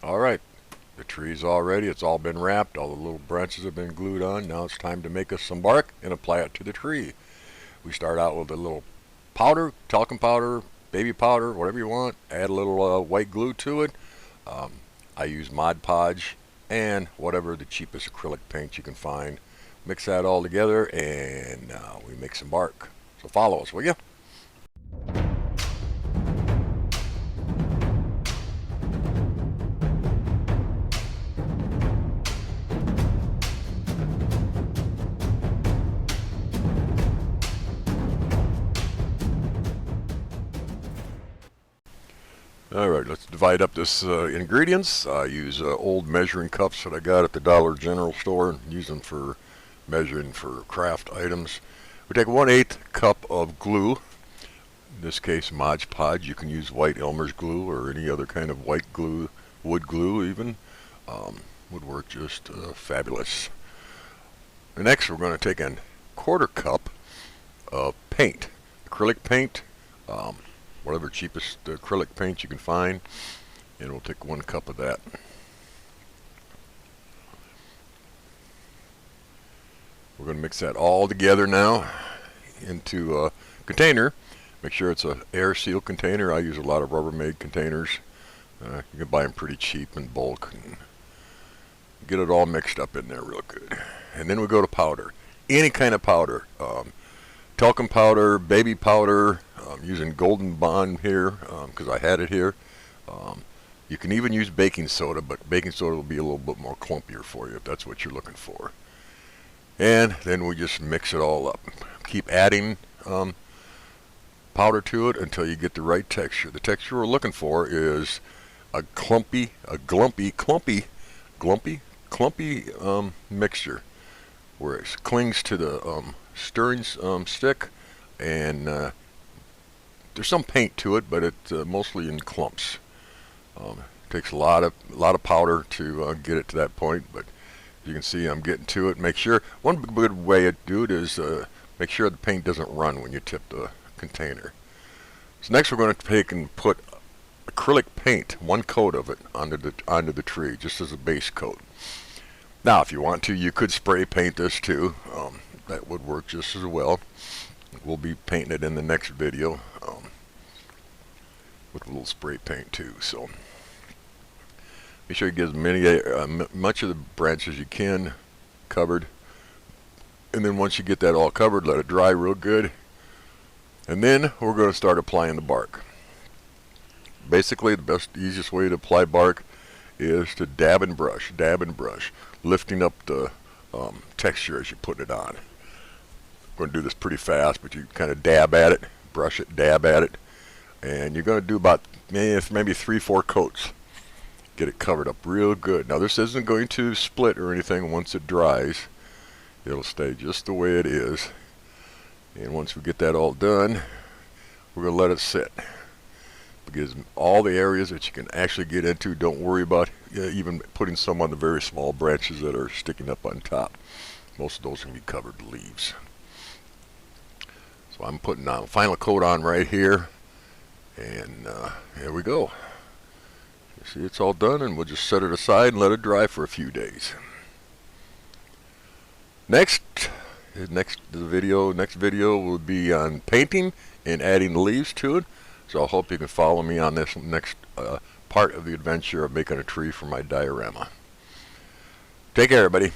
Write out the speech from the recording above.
Alright, the tree's all ready. It's all been wrapped. All the little branches have been glued on. Now it's time to make us some bark and apply it to the tree. We start out with a little powder, talcum powder, baby powder, whatever you want. Add a little white glue to it. Um, I use Mod Podge and whatever the cheapest acrylic paint you can find. Mix that all together and we make some bark. So follow us, will you? Alright, let's divide up this ingredients. I use old measuring cups that I got at the Dollar General store. Use them for measuring for craft items. We take 1/8 cup of glue. In this case, Mod Podge. You can use white Elmer's glue or any other kind of white glue, wood glue even. Would work just fabulous. Next, we're going to take a 1/4 cup of paint, acrylic paint. Whatever cheapest acrylic paint you can find, and we'll take 1 cup of that. We're going to mix that all together now into a container. Make sure it's an air sealed container. I use a lot of Rubbermaid containers. You can buy them pretty cheap in bulk. And get it all mixed up in there real good. And then we go to powder. Any kind of powder. Talcum powder, baby powder. I'm using Golden Bond here because I had it here. You can even use baking soda, but baking soda will be a little bit more clumpier for you if that's what you're looking for. And then we just mix it all up. Keep adding powder to it until you get the right texture. The texture we're looking for is a glumpy mixture where it clings to the stirring stick, and there's some paint to it, but it's mostly in clumps. Takes a lot of powder to get it to that point, but you can see I'm getting to it. Make sure, one good way to do it is make sure the paint doesn't run when you tip the container. So next we're going to take and put acrylic paint, 1 coat of it onto the tree, just as a base coat. Now if you want to, you could spray paint this too. That would work just as well. We'll be painting it in the next video with a little spray paint too. So make sure you get as much of the branch as you can covered, and then once you get that all covered, let it dry real good, and then we're going to start applying the bark. Basically, the easiest way to apply bark is to dab and brush, lifting up the texture as you put it on. I'm going to do this pretty fast, but you kind of dab at it, brush it, dab at it, and you're going to do about maybe 3-4 coats. Get it covered up real good. Now this isn't going to split or anything once it dries. It'll stay just the way it is. And once we get that all done, we're going to let it sit. Because all the areas that you can actually get into, don't worry about even putting some on the very small branches that are sticking up on top. Most of those can be covered with leaves. So I'm putting a final coat on right here, and here we go. You see, it's all done, and we'll just set it aside and let it dry for a few days. Next video will be on painting and adding leaves to it. So I hope you can follow me on this next part of the adventure of making a tree for my diorama. Take care, everybody.